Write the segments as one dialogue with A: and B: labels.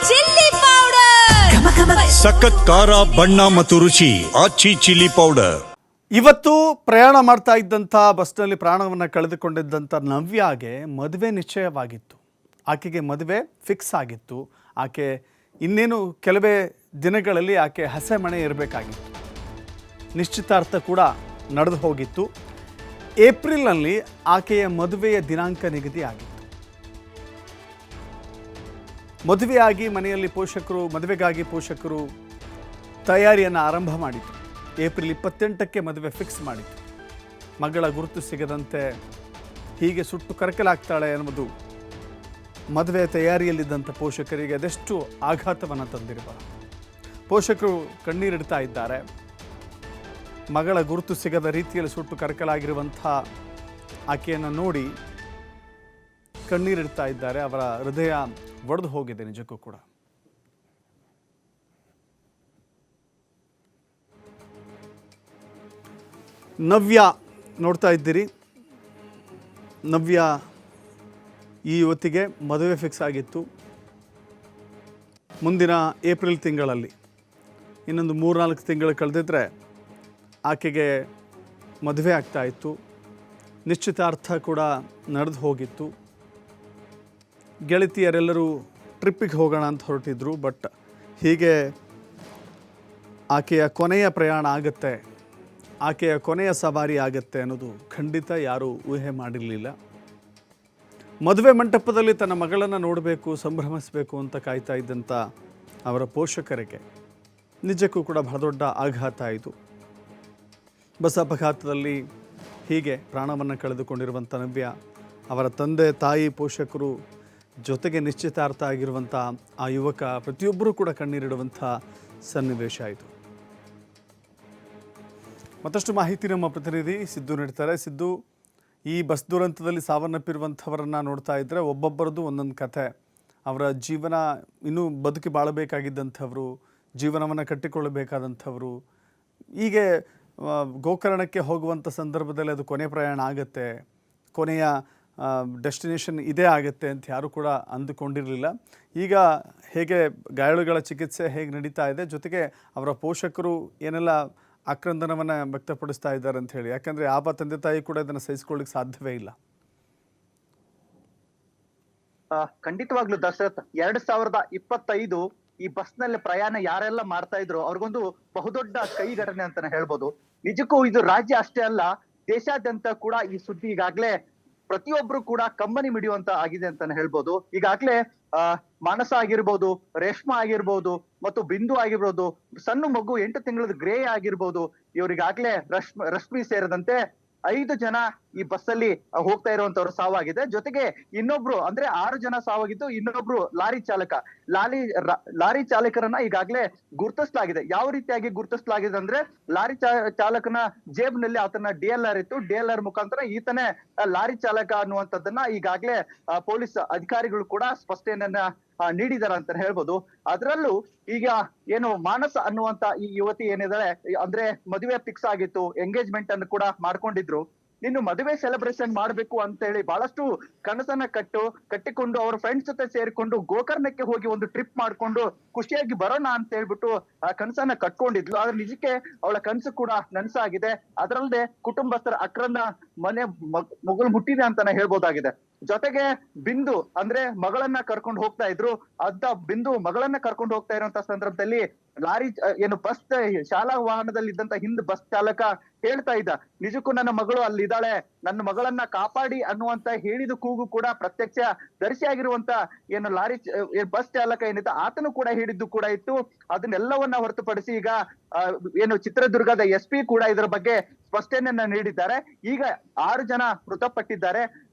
A: Chilli powder,
B: ಸಖತ್ ಖಾರ ಬಣ್ಣ ಮತ್ತು ರುಚಿ ಆಚಿ ಚಿಲ್ಲಿ ಪೌಡರ್.
C: ಇವತ್ತು ಪ್ರಯಾಣ ಮಾಡ್ತಾ ಇದ್ದಂಥ ಬಸ್ನಲ್ಲಿ ಪ್ರಾಣವನ್ನು ಕಳೆದುಕೊಂಡಿದ್ದಂಥ ನವ್ಯಾಗೆ ಮದುವೆ ನಿಶ್ಚಯವಾಗಿತ್ತು. ಆಕೆಗೆ ಮದುವೆ ಫಿಕ್ಸ್ ಆಗಿತ್ತು. ಆಕೆ ಇನ್ನೇನು ಕೆಲವೇ ದಿನಗಳಲ್ಲಿ ಆಕೆ ಹಸೆಮಣೆ ಇರಬೇಕಾಗಿತ್ತು. ನಿಶ್ಚಿತಾರ್ಥ ಕೂಡ ನಡೆದು ಹೋಗಿತ್ತು. ಏಪ್ರಿಲ್ನಲ್ಲಿ ಆಕೆಯ ಮದುವೆಯ ದಿನಾಂಕ ನಿಗದಿ ಆಗಿತ್ತು. ಮದುವೆಯಾಗಿ ಮದುವೆಗಾಗಿ ಪೋಷಕರು ತಯಾರಿಯನ್ನು ಆರಂಭ ಮಾಡಿದರು. ಏಪ್ರಿಲ್ 28ಕ್ಕೆ ಮದುವೆ ಫಿಕ್ಸ್ ಮಾಡಿತು. ಮಗಳ ಗುರುತು ಸಿಗದಂತೆ ಹೀಗೆ ಸುಟ್ಟು ಕರಕಲಾಗ್ತಾಳೆ ಎನ್ನುವುದು ಮದುವೆ ತಯಾರಿಯಲ್ಲಿದ್ದಂಥ ಪೋಷಕರಿಗೆ ಅದೆಷ್ಟು ಆಘಾತವನ್ನು ತಂದಿರಬಹುದು. ಪೋಷಕರು ಕಣ್ಣೀರಿಡ್ತಾ ಇದ್ದಾರೆ. ಮಗಳ ಗುರುತು ಸಿಗದ ರೀತಿಯಲ್ಲಿ ಸುಟ್ಟು ಕರಕಲಾಗಿರುವಂಥ ಆಕೆಯನ್ನು ನೋಡಿ ಕಣ್ಣೀರಿಡ್ತಾ ಇದ್ದಾರೆ. ಅವರ ಹೃದಯ ಒಡೆದು ಹೋಗಿದೆ ನಿಜಕ್ಕೂ ಕೂಡ. ನವ್ಯ ನೋಡ್ತಾ ಇದ್ದೀರಿ. ನವ್ಯ ಈ ಯುವತಿಗೆ ಮದುವೆ ಫಿಕ್ಸ್ ಆಗಿತ್ತು. ಮುಂದಿನ ಏಪ್ರಿಲ್ ತಿಂಗಳಲ್ಲಿ ಇನ್ನೊಂದು 3-4 ತಿಂಗಳು ಕಳೆದಿದ್ರೆ ಆಕೆಗೆ ಮದುವೆ ಆಗ್ತಾ ಇತ್ತು. ನಿಶ್ಚಿತಾರ್ಥ ಕೂಡ ನಡೆದು ಹೋಗಿತ್ತು. ಗೆಳತಿಯರೆಲ್ಲರೂ ಟ್ರಿಪ್ಪಿಗೆ ಹೋಗೋಣ ಅಂತ ಹೊರಟಿದ್ರು. ಬಟ್ ಹೀಗೆ ಆಕೆಯ ಕೊನೆಯ ಪ್ರಯಾಣ ಆಗುತ್ತೆ, ಆಕೆಯ ಕೊನೆಯ ಸವಾರಿ ಆಗುತ್ತೆ ಅನ್ನೋದು ಖಂಡಿತ ಯಾರೂ ಊಹೆ ಮಾಡಿರಲಿಲ್ಲ. ಮದುವೆ ಮಂಟಪದಲ್ಲಿ ತನ್ನ ಮಗಳನ್ನು ನೋಡಬೇಕು, ಸಂಭ್ರಮಿಸಬೇಕು ಅಂತ ಕಾಯ್ತಾ ಇದ್ದಂಥ ಅವರ ಪೋಷಕರಿಗೆ ನಿಜಕ್ಕೂ ಕೂಡ ಬಹಳ ದೊಡ್ಡ ಆಘಾತ ಆಯಿತು. ಬಸ್ ಅಪಘಾತದಲ್ಲಿ ಹೀಗೆ ಪ್ರಾಣವನ್ನು ಕಳೆದುಕೊಂಡಿರುವಂಥ ನವ್ಯ, ಅವರ ತಂದೆ ತಾಯಿ ಪೋಷಕರು ಜೊತೆಗೆ ನಿಶ್ಚಿತಾರ್ಥ ಆಗಿರುವಂಥ ಆ ಯುವಕ, ಪ್ರತಿಯೊಬ್ಬರೂ ಕೂಡ ಕಣ್ಣೀರಿಡುವಂಥ ಸನ್ನಿವೇಶ ಆಯಿತು. ಮತ್ತಷ್ಟು ಮಾಹಿತಿ ನಮ್ಮ ಪ್ರತಿನಿಧಿ ಸಿದ್ದು ನೀಡ್ತಾರೆ. ಸಿದ್ದು, ಈ ಬಸ್ ದುರಂತದಲ್ಲಿ ಸಾವನ್ನಪ್ಪಿರುವಂಥವರನ್ನು ನೋಡ್ತಾ ಇದ್ದರೆ ಒಬ್ಬೊಬ್ಬರದ್ದು ಒಂದೊಂದು ಕಥೆ. ಅವರ ಜೀವನ ಇನ್ನೂ ಬದುಕಿ ಬಾಳಬೇಕಾಗಿದ್ದಂಥವರು, ಜೀವನವನ್ನು ಕಟ್ಟಿಕೊಳ್ಳಬೇಕಾದಂಥವರು, ಹೀಗೆ ಗೋಕರ್ಣಕ್ಕೆ ಹೋಗುವಂಥ ಸಂದರ್ಭದಲ್ಲಿ ಅದು ಕೊನೆ ಪ್ರಯಾಣ ಆಗುತ್ತೆ, ಕೊನೆಯ ಡೆಸ್ಟಿನೇಷನ್ ಇದೇ ಆಗುತ್ತೆ ಅಂತ ಯಾರೂ ಕೂಡ ಅಂದುಕೊಂಡಿರಲಿಲ್ಲ. ಈಗ ಹೇಗೆ ಗಾಯಾಳುಗಳ ಚಿಕಿತ್ಸೆ ಹೇಗೆ ನಡೀತಾ ಇದೆ, ಜೊತೆಗೆ ಅವರ ಪೋಷಕರು ಏನೆಲ್ಲ ಆಕ್ರಂದನವನ್ನು ವ್ಯಕ್ತಪಡಿಸ್ತಾ ಇದ್ದಾರೆ ಅಂತ ಹೇಳಿ, ಯಾಕಂದರೆ ಆಪ ತಂದೆ ತಾಯಿ ಕೂಡ ಇದನ್ನು ಸಹಿಸ್ಕೊಳ್ಳಿಕ್ಕೆ ಸಾಧ್ಯವೇ ಇಲ್ಲ.
D: ಖಂಡಿತವಾಗ್ಲೂ ದಶರಥ್, 2025 ಈ ಬಸ್ ನಲ್ಲಿ ಪ್ರಯಾಣ ಯಾರೆಲ್ಲ ಮಾಡ್ತಾ ಇದ್ರು ಅವ್ರಿಗೊಂದು ಬಹುದೊಡ್ಡ ಕೈ ಘಟನೆ ಅಂತಾನೆ ಹೇಳ್ಬೋದು. ನಿಜಕ್ಕೂ ಇದು ರಾಜ್ಯ ಅಷ್ಟೇ ಅಲ್ಲ, ದೇಶಾದ್ಯಂತ ಕೂಡ ಈ ಸುದ್ದಿ ಈಗಾಗ್ಲೇ ಪ್ರತಿಯೊಬ್ರು ಕೂಡ ಕಮ್ಮನಿ ಮಿಡಿಯುವಂತ ಆಗಿದೆ ಅಂತಾನೆ ಹೇಳ್ಬೋದು. ಈಗಾಗ್ಲೇ ಮಾನಸ ಆಗಿರ್ಬೋದು, ರೇಷ್ಮಾ ಆಗಿರ್ಬೋದು, ಮತ್ತು ಬಿಂದು ಆಗಿರ್ಬೋದು, ಸಣ್ಣ ಮಗು 8 ತಿಂಗಳದ ಗ್ರೇ ಆಗಿರ್ಬೋದು, ಇವರಿಗಾಗ್ಲೇ ರಶ್ಮಿ ಸೇರಿದಂತೆ 5 ಜನ ಈ ಬಸ್ಸಲ್ಲಿ ಹೋಗ್ತಾ ಇರುವಂತವ್ರು ಸಾವಾಗಿದೆ. ಜೊತೆಗೆ ಇನ್ನೊಬ್ರು ಅಂದ್ರೆ 6 ಜನ ಸಾವಾಗಿದ್ದು, ಇನ್ನೊಬ್ರು ಲಾರಿ ಚಾಲಕರನ್ನ ಈಗಾಗ್ಲೇ ಗುರುತಿಸಲಾಗಿದೆ. ಯಾವ ರೀತಿಯಾಗಿ ಗುರುತಿಸಲಾಗಿದೆ ಅಂದ್ರೆ, ಲಾರಿ ಚಾಲಕನ ಜೇಬ್ನಲ್ಲಿ ಆತನ DLR ಇತ್ತು. DLR ಮುಖಾಂತರ ಈತನೇ ಲಾರಿ ಚಾಲಕ ಅನ್ನುವಂಥದ್ದನ್ನ ಈಗಾಗ್ಲೇ ಪೊಲೀಸ್ ಅಧಿಕಾರಿಗಳು ಕೂಡ ಸ್ಪಷ್ಟನೆಯನ್ನ ನೀಡಿದಾರ ಅಂತ ಹೇಳ್ಬೋದು. ಅದರಲ್ಲೂ ಈಗ ಏನು ಮಾನಸ ಅನ್ನುವಂತ ಈ ಯುವತಿ ಏನಿದಾಳೆ, ಅಂದ್ರೆ ಮದುವೆ ಫಿಕ್ಸ್ ಆಗಿತ್ತು, ಎಂಗೇಜ್ಮೆಂಟ್ ಅನ್ನು ಕೂಡ ಮಾಡ್ಕೊಂಡಿದ್ರು. ಇನ್ನು ಮದುವೆ ಸೆಲೆಬ್ರೇಷನ್ ಮಾಡ್ಬೇಕು ಅಂತ ಹೇಳಿ ಬಹಳಷ್ಟು ಕನಸನ್ನ ಕಟ್ಟಿಕೊಂಡು ಅವ್ರ ಫ್ರೆಂಡ್ಸ್ ಜೊತೆ ಸೇರಿಕೊಂಡು ಗೋಕರ್ಣಕ್ಕೆ ಹೋಗಿ ಒಂದು ಟ್ರಿಪ್ ಮಾಡ್ಕೊಂಡು ಖುಷಿಯಾಗಿ ಬರೋಣ ಅಂತ ಹೇಳ್ಬಿಟ್ಟು ಆ ಕನಸನ್ನ ಕಟ್ಕೊಂಡಿದ್ಲು. ಆದ್ರೆ ನಿಜಕ್ಕೆ ಅವಳ ಕನಸು ಕೂಡ ನನಸಾಗಿದೆ. ಅದರಲ್ಲದೆ ಕುಟುಂಬಸ್ಥರ ಅಕ್ರಂದ ಮನೆ ಮುಗುಳು ಮುಟ್ಟಿದೆ ಅಂತಾನೆ ಹೇಳ್ಬೋದಾಗಿದೆ. ಜೊತೆಗೆ ಬಿಂದು ಅಂದ್ರೆ ಮಗಳನ್ನ ಕರ್ಕೊಂಡು ಹೋಗ್ತಾ ಇದ್ರು. ಬಿಂದು ಮಗಳನ್ನ ಕರ್ಕೊಂಡು ಹೋಗ್ತಾ ಇರುವಂತ ಸಂದರ್ಭದಲ್ಲಿ ಲಾರಿ ಏನು ಬಸ್ ಶಾಲಾ ವಾಹನದಲ್ಲಿ ಇದ್ದಂತ ಬಸ್ ಚಾಲಕ ಹೇಳ್ತಾ ಇದ್ದ, ನಿಜಕ್ಕೂ ನನ್ನ ಮಗಳು ಅಲ್ಲಿದ್ದಾಳೆ, ನನ್ನ ಮಗಳನ್ನ ಕಾಪಾಡಿ ಅನ್ನುವಂತ ಹೇಳಿದ ಕೂಗು ಕೂಡ ಪ್ರತ್ಯಕ್ಷ ದರ್ಶಿಯಾಗಿರುವಂತ ಏನು ಬಸ್ ಚಾಲಕ ಏನಿದ್ದ ಆತನು ಕೂಡ ಹೇಳಿದ್ದು ಕೂಡ ಇತ್ತು. ಅದನ್ನೆಲ್ಲವನ್ನ ಹೊರತುಪಡಿಸಿ ಈಗ ಏನು ಚಿತ್ರದುರ್ಗದ SP ಕೂಡ ಇದರ ಬಗ್ಗೆ ಸ್ಪಷ್ಟನೆಯನ್ನ ನೀಡಿದ್ದಾರೆ. ಈಗ 6 ಜನ ಮೃತಪಟ್ಟಿದ್ದಾರೆ.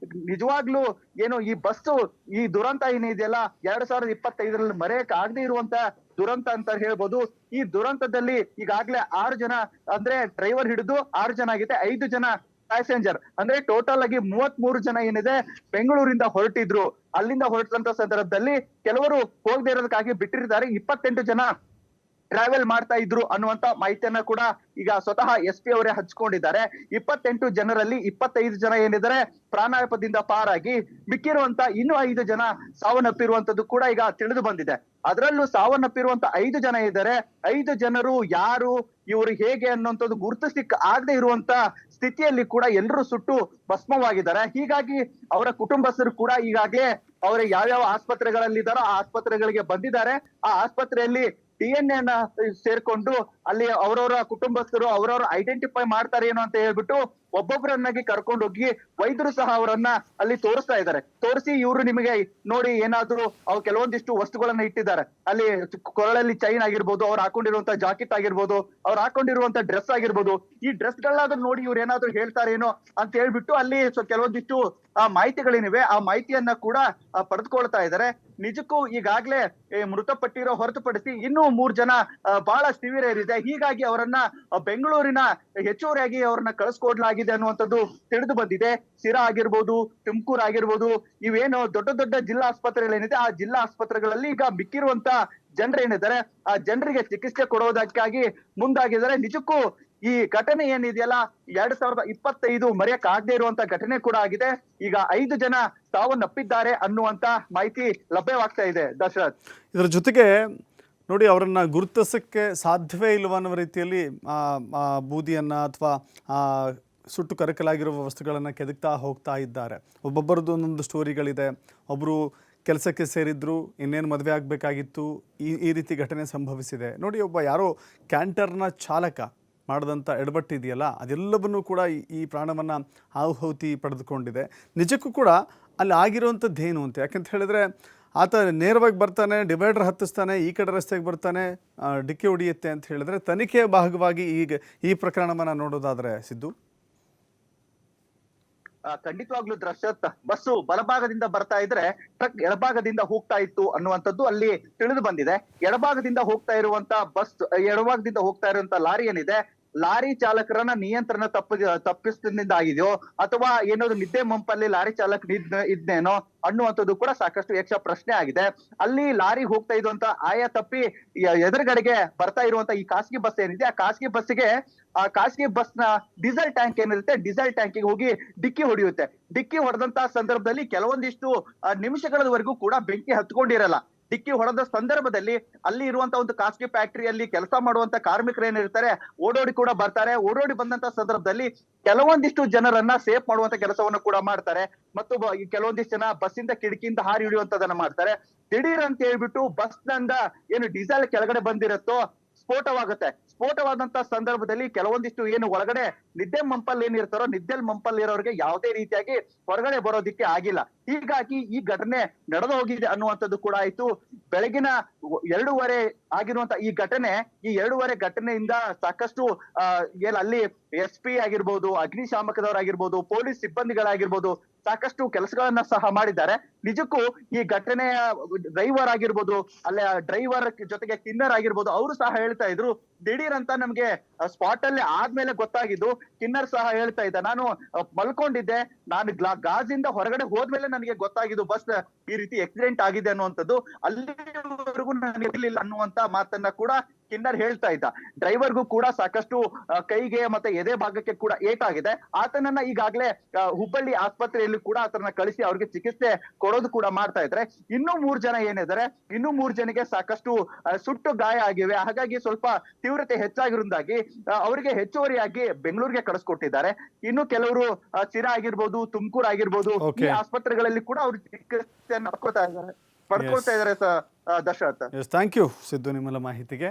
D: ನಿಜವಾಗ್ಲೂ ಏನು ಈ ಬಸ್ಸು ಈ ದುರಂತ ಏನಿದೆಯಲ್ಲ 2025ರಲ್ಲಿ ಮರೆಯಕ್ಕೆ ಆಗದೆ ಇರುವಂತ ದುರಂತ ಅಂತ ಹೇಳ್ಬೋದು. ಈ ದುರಂತದಲ್ಲಿ ಈಗಾಗ್ಲೇ 6 ಜನ ಅಂದ್ರೆ ಡ್ರೈವರ್ ಹಿಡಿದು 6 ಜನ ಆಗಿದೆ, 5 ಜನ ಪ್ಯಾಸೆಂಜರ್ ಅಂದ್ರೆ ಟೋಟಲ್ ಆಗಿ 33 ಜನ ಏನಿದೆ ಬೆಂಗಳೂರಿಂದ ಹೊರಟಿದ್ರು. ಅಲ್ಲಿಂದ ಹೊರಟಂತ ಸಂದರ್ಭದಲ್ಲಿ ಕೆಲವರು ಹೋಗದೆ ಇರೋದಕ್ಕಾಗಿ ಬಿಟ್ಟಿರ್ತಾರೆ. 28 ಜನ ಟ್ರಾವೆಲ್ ಮಾಡ್ತಾ ಇದ್ರು ಅನ್ನುವಂತ ಮಾಹಿತಿಯನ್ನ ಕೂಡ ಈಗ ಸ್ವತಃ SP ಅವರೇ ಹಂಚ್ಕೊಂಡಿದ್ದಾರೆ. 28 ಜನರಲ್ಲಿ 25 ಜನ ಏನಿದ್ದಾರೆ ಪ್ರಾಣಾಪಾಯದಿಂದ ಪಾರಾಗಿ ಮಿಕ್ಕಿರುವಂತ ಇನ್ನು 5 ಜನ ಸಾವನ್ನಪ್ಪಿರುವಂತದ್ದು ಕೂಡ ಈಗ ತಿಳಿದು ಬಂದಿದೆ. ಅದರಲ್ಲೂ ಸಾವನ್ನಪ್ಪಿರುವಂತ 5 ಜನ ಇದ್ದಾರೆ. 5 ಜನರು ಯಾರು, ಇವರು ಹೇಗೆ ಅನ್ನುವಂಥದ್ದು ಗುರುತಿಸ್ಲಿಕ್ಕೆ ಆಗದೆ ಇರುವಂತ ಸ್ಥಿತಿಯಲ್ಲಿ ಕೂಡ ಎಲ್ಲರೂ ಸುಟ್ಟು ಭಸ್ಮವಾಗಿದ್ದಾರೆ. ಹೀಗಾಗಿ ಅವರ ಕುಟುಂಬಸ್ಥರು ಕೂಡ ಈಗಾಗಲೇ ಅವರ ಯಾವ್ಯಾವ ಆಸ್ಪತ್ರೆಗಳಲ್ಲಿದ್ದಾರೋ ಆ ಆಸ್ಪತ್ರೆಗಳಿಗೆ ಬಂದಿದ್ದಾರೆ. ಆ ಆಸ್ಪತ್ರೆಯಲ್ಲಿ DNA ಅನ್ನ ಸೇರ್ಕೊಂಡು ಅಲ್ಲಿ ಅವರವರ ಕುಟುಂಬಸ್ಥರು ಅವರವ್ರ ಐಡೆಂಟಿಫೈ ಮಾಡ್ತಾರೆ ಏನೋ ಅಂತ ಹೇಳ್ಬಿಟ್ಟು ಒಬ್ಬೊಬ್ಬರನ್ನಾಗಿ ಕರ್ಕೊಂಡು ಹೋಗಿ ವೈದ್ಯರು ಸಹ ಅವರನ್ನ ಅಲ್ಲಿ ತೋರಿಸ್ತಾ ಇದ್ದಾರೆ. ತೋರಿಸಿ ಇವರು ನಿಮಗೆ ನೋಡಿ ಏನಾದ್ರು ಅವ್ರು ಕೆಲವೊಂದಿಷ್ಟು ವಸ್ತುಗಳನ್ನ ಇಟ್ಟಿದ್ದಾರೆ. ಅಲ್ಲಿ ಕೊರಳಲ್ಲಿ ಚೈನ್ ಆಗಿರ್ಬೋದು, ಅವ್ರು ಹಾಕೊಂಡಿರುವಂತ ಜಾಕೆಟ್ ಆಗಿರ್ಬೋದು, ಅವ್ರು ಹಾಕೊಂಡಿರುವಂತ ಡ್ರೆಸ್ ಆಗಿರ್ಬೋದು, ಈ ಡ್ರೆಸ್ ಗಳಾದ್ರೂ ನೋಡಿ ಇವ್ರು ಏನಾದ್ರು ಹೇಳ್ತಾರೇನೋ ಅಂತ ಹೇಳ್ಬಿಟ್ಟು ಅಲ್ಲಿ ಕೆಲವೊಂದಿಷ್ಟು ಮಾಹಿತಿಗಳೇನಿವೆ ಆ ಮಾಹಿತಿಯನ್ನ ಕೂಡ ಪಡೆದುಕೊಳ್ತಾ ಇದ್ದಾರೆ. ನಿಜಕ್ಕೂ ಈಗಾಗ್ಲೇ ಮೃತಪಟ್ಟಿರೋ ಹೊರತುಪಡಿಸಿ ಇನ್ನೂ 3 ಜನ ಬಹಳ ಸಿವಿಯರ್ ಇದೆ. ಹೀಗಾಗಿ ಅವರನ್ನ ಬೆಂಗಳೂರಿನ ಹೆಚ್ಚುವರಿಯಾಗಿ ಅವರನ್ನ ಕಳಿಸ್ಕೊಡ್ಲಾಗಿದೆ ಅನ್ನುವಂಥದ್ದು ತಿಳಿದು ಬಂದಿದೆ. ಸಿರಾ ಆಗಿರ್ಬೋದು, ತುಮಕೂರು ಆಗಿರ್ಬೋದು, ಇವೇನು ದೊಡ್ಡ ದೊಡ್ಡ ಜಿಲ್ಲಾ ಆಸ್ಪತ್ರೆಗಳೇನಿದೆ ಆ ಜಿಲ್ಲಾ ಆಸ್ಪತ್ರೆಗಳಲ್ಲಿ ಈಗ ಮಿಕ್ಕಿರುವಂತ ಜನರೇನಿದ್ದಾರೆ ಆ ಜನರಿಗೆ ಚಿಕಿತ್ಸೆ ಕೊಡೋದಕ್ಕಾಗಿ ಮುಂದಾಗಿದ್ದಾರೆ. ನಿಜಕ್ಕೂ ಈ ಘಟನೆ ಏನಿದೆಯಲ್ಲ 2025 ಮರೆಯಕ್ ಆಗದೆ ಇರುವಂತ ಘಟನೆ ಕೂಡ ಆಗಿದೆ. ಈಗ 5 ಜನ ಸಾವನ್ನಪ್ಪಿದ್ದಾರೆ ಅನ್ನುವಂತ ಮಾಹಿತಿ ಲಭ್ಯವಾಗ್ತಾ ಇದೆ. ದಶರಥ್,
C: ಇದರ ಜೊತೆಗೆ ನೋಡಿ, ಅವರನ್ನು ಗುರುತಿಸೋಕ್ಕೆ ಸಾಧ್ಯವೇ ಇಲ್ವ ಅನ್ನೋ ರೀತಿಯಲ್ಲಿ ಬೂದಿಯನ್ನು ಅಥವಾ ಸುಟ್ಟು ಕರಕಲಾಗಿರುವ ವಸ್ತುಗಳನ್ನು ಕೆದಕ್ತಾ ಹೋಗ್ತಾ ಇದ್ದಾರೆ. ಒಬ್ಬೊಬ್ಬರದ್ದು ಒಂದೊಂದು ಸ್ಟೋರಿಗಳಿದೆ. ಒಬ್ಬರು ಕೆಲಸಕ್ಕೆ ಸೇರಿದ್ರು, ಇನ್ನೇನು ಮದುವೆ ಆಗಬೇಕಾಗಿತ್ತು, ಈ ರೀತಿ ಘಟನೆ ಸಂಭವಿಸಿದೆ. ನೋಡಿ, ಒಬ್ಬ ಯಾರೋ ಕ್ಯಾಂಟರ್ನ ಚಾಲಕ ಮಾಡಿದಂಥ ಎಡವಟ್ಟಿದೆಯಲ್ಲ ಅದೆಲ್ಲವನ್ನೂ ಕೂಡ ಈ ಪ್ರಾಣವನ್ನು ಆಹುತಿ ಪಡೆದುಕೊಂಡಿದೆ. ನಿಜಕ್ಕೂ ಕೂಡ ಅಲ್ಲಿ ಆಗಿರುವಂಥದ್ದೇನು ಅಂತ ಯಾಕಂತ ಹೇಳಿದ್ರೆ, ಆತ ನೇರವಾಗಿ ಬರ್ತಾನೆ, ಡಿವೈಡರ್ ಹತ್ತಿಸ್ತಾನೆ, ಈ ಕಡೆ ರಸ್ತೆಗೆ ಬರ್ತಾನೆ, ಡಿಕ್ಕಿ ಹೊಡೆಯುತ್ತೆ ಅಂತ ಹೇಳಿದ್ರೆ ತನಿಖೆಯ ಭಾಗವಾಗಿ ಈಗ ಈ ಪ್ರಕರಣವನ್ನು ನೋಡೋದಾದ್ರೆ ಸಿದ್ದು,
D: ಖಂಡಿತವಾಗ್ಲೂ ದರ್ಶತ್, ಬಸ್ಸು ಬಲಭಾಗದಿಂದ ಬರ್ತಾ ಇದ್ರೆ ಟ್ರಕ್ ಎಡಭಾಗದಿಂದ ಹೋಗ್ತಾ ಇತ್ತು ಅನ್ನುವಂಥದ್ದು ಅಲ್ಲಿ ತಿಳಿದು ಬಂದಿದೆ. ಎಡಭಾಗದಿಂದ ಹೋಗ್ತಾ ಇರುವಂತ ಲಾರಿ ಏನಿದೆ, ಲಾರಿ ಚಾಲಕರನ್ನ ನಿಯಂತ್ರಣ ತಪ್ಪಿಸಿದಿಂದ ಆಗಿದೆಯೋ ಅಥವಾ ಏನಾದ್ರು ನಿದ್ದೆ ಮಂಪಲ್ಲಿ ಲಾರಿ ಚಾಲಕ ಇದ್ನೇನೋ ಅನ್ನುವಂಥದ್ದು ಕೂಡ ಸಾಕಷ್ಟು ಯಕ್ಷ ಪ್ರಶ್ನೆ ಆಗಿದೆ. ಅಲ್ಲಿ ಲಾರಿ ಹೋಗ್ತಾ ಇರುವಂತ ಆಯಾ ತಪ್ಪಿ ಎದುರುಗಡೆಗೆ ಬರ್ತಾ ಇರುವಂತ ಈ ಖಾಸಗಿ ಬಸ್ ಏನಿದೆ, ಆ ಖಾಸಗಿ ಬಸ್ ನ ಡೀಸೆಲ್ ಟ್ಯಾಂಕ್ ಏನಿರುತ್ತೆ, ಡೀಸೆಲ್ ಟ್ಯಾಂಕಿಗೆ ಹೋಗಿ ಡಿಕ್ಕಿ ಹೊಡೆಯುತ್ತೆ. ಡಿಕ್ಕಿ ಹೊಡೆದಂತ ಸಂದರ್ಭದಲ್ಲಿ ಕೆಲವೊಂದಿಷ್ಟು ನಿಮಿಷಗಳವರೆಗೂ ಕೂಡ ಬೆಂಕಿ ಹತ್ಕೊಂಡಿರಲ್ಲ. ಡಿಕ್ಕಿ ಹೊಡೆದ ಸಂದರ್ಭದಲ್ಲಿ ಅಲ್ಲಿ ಇರುವಂತ ಒಂದು ಖಾಸಗಿ ಫ್ಯಾಕ್ಟರಿಯಲ್ಲಿ ಕೆಲಸ ಮಾಡುವಂತ ಕಾರ್ಮಿಕರು ಏನಿರ್ತಾರೆ ಓಡೋಡಿ ಕೂಡ ಬರ್ತಾರೆ. ಓಡೋಡಿ ಬಂದಂತ ಸಂದರ್ಭದಲ್ಲಿ ಕೆಲವೊಂದಿಷ್ಟು ಜನರನ್ನ ಸೇಫ್ ಮಾಡುವಂತ ಕೆಲಸವನ್ನು ಕೂಡ ಮಾಡ್ತಾರೆ. ಮತ್ತು ಕೆಲವೊಂದಿಷ್ಟು ಜನ ಬಸ್ಸಿಂದ ಕಿಟಕಿಯಿಂದ ಹಾರಿ ಹಿಡಿಯುವಂತದನ್ನ ಮಾಡ್ತಾರೆ. ದಿಢೀರ್ ಅಂತ ಹೇಳ್ಬಿಟ್ಟು ಬಸ್ ನಿಂದ ಏನು ಡೀಸೆಲ್ ಕೆಳಗಡೆ ಬಂದಿರುತ್ತೋ ಸ್ಫೋಟವಾಗುತ್ತೆ. ಸ್ಫೋಟವಾದಂತ ಸಂದರ್ಭದಲ್ಲಿ ಕೆಲವೊಂದಿಷ್ಟು ಏನು ಒಳಗಡೆ ನಿದ್ದೆ ಮಂಪಲ್ ಏನಿರ್ತಾರೋ ನಿದ್ದೆ ಮಂಪಲ್ ಇರೋರಿಗೆ ಯಾವುದೇ ರೀತಿಯಾಗಿ ಹೊರಗಡೆ ಬರೋದಿಕ್ಕೆ ಆಗಿಲ್ಲ. ಹೀಗಾಗಿ ಈ ಘಟನೆ ನಡೆದು ಹೋಗಿದೆ ಅನ್ನುವಂಥದ್ದು ಕೂಡ ಆಯ್ತು. ಬೆಳಗಿನ 2:15 ಆಗಿರುವಂತ ಈ 2:15 ಘಟನೆಯಿಂದ ಸಾಕಷ್ಟು ಅಲ್ಲಿ SP ಆಗಿರ್ಬೋದು, ಅಗ್ನಿಶಾಮಕದವರಾಗಿರ್ಬೋದು, ಪೊಲೀಸ್ ಸಿಬ್ಬಂದಿಗಳಾಗಿರ್ಬೋದು ಸಾಕಷ್ಟು ಕೆಲಸಗಳನ್ನ ಸಹ ಮಾಡಿದ್ದಾರೆ. ನಿಜಕ್ಕೂ ಈ ಘಟನೆಯ ಡ್ರೈವರ್ ಆಗಿರ್ಬೋದು, ಅಲ್ಲೇ ಡ್ರೈವರ್ ಜೊತೆಗೆ ಕಿನ್ನರ್ ಆಗಿರ್ಬೋದು, ಅವರು ಸಹ ಹೇಳ್ತಾ ಇದ್ರು ದಿಢೀರ್ ಅಂತ ನಮ್ಗೆ ಸ್ಪಾಟ್ ಅಲ್ಲಿ ಆದ್ಮೇಲೆ ಗೊತ್ತಾಗಿದ್ದು. ಕಿನ್ನರ್ ಸಹ ಹೇಳ್ತಾ ಇದ್ದ, ನಾನು ಮಲ್ಕೊಂಡಿದ್ದೆ, ನಾನು ಗಾಜಿಂದ ಹೊರಗಡೆ ಹೋದ್ಮೇಲೆ ನನಗೆ ಗೊತ್ತಾಗಿದ್ದು ಬಸ್ ಈ ರೀತಿ ಆಕ್ಸಿಡೆಂಟ್ ಆಗಿದೆ ಅನ್ನುವಂಥದ್ದು. ಅಲ್ಲಿವರೆಗೂ ನನಗೆ ಇರ್ಲಿಲ್ಲ ಅನ್ನುವಂತ ಮಾತನ್ನ ಕೂಡ ಕಿನ್ನರ್ ಹೇಳ್ತಾ ಇದ್ದ. ಡ್ರೈವರ್ಗೂ ಕೂಡ ಸಾಕಷ್ಟು ಕೈಗೆ ಮತ್ತೆ ಎದೆ ಭಾಗಕ್ಕೆ ಕೂಡ ಏಟಾಗಿದೆ. ಆತನನ್ನ ಈಗಾಗಲೇ ಹುಬ್ಬಳ್ಳಿ ಆಸ್ಪತ್ರೆಯಲ್ಲಿ ಕೂಡ ಆತನ ಕಳಿಸಿ ಅವ್ರಿಗೆ ಚಿಕಿತ್ಸೆ ಕೊಡೋದು ಕೂಡ ಮಾಡ್ತಾ ಇದ್ದಾರೆ. ಇನ್ನೂ 3 ಜನ ಏನಿದ್ದಾರೆ, ಇನ್ನೂ 3 ಜನಕ್ಕೆ ಸಾಕಷ್ಟು ಸುಟ್ಟು ಗಾಯ ಆಗಿವೆ. ಹಾಗಾಗಿ ಸ್ವಲ್ಪ ತೀವ್ರತೆ ಹೆಚ್ಚಾಗಿರೋದಾಗಿ ಅವರಿಗೆ ಹೆಚ್ಚುವರಿಯಾಗಿ ಬೆಂಗಳೂರಿಗೆ ಕಳಿಸ್ಕೊಟ್ಟಿದ್ದಾರೆ. ಇನ್ನು ಕೆಲವರು ಸಿರಾ ಆಗಿರ್ಬೋದು, ತುಮಕೂರು ಆಗಿರ್ಬೋದು, ಈ ಆಸ್ಪತ್ರೆಗಳಲ್ಲಿ ಕೂಡ ಅವರು ಚಿಕಿತ್ಸೆಯನ್ನು ಪಡ್ಕೊಳ್ತಾ ಇದ್ದಾರೆ ದಶರಥ.
C: ಥ್ಯಾಂಕ್ ಯು ಸಿದ್ದು ನಿಮ್ಮಲ್ಲ ಮಾಹಿತಿಗೆ.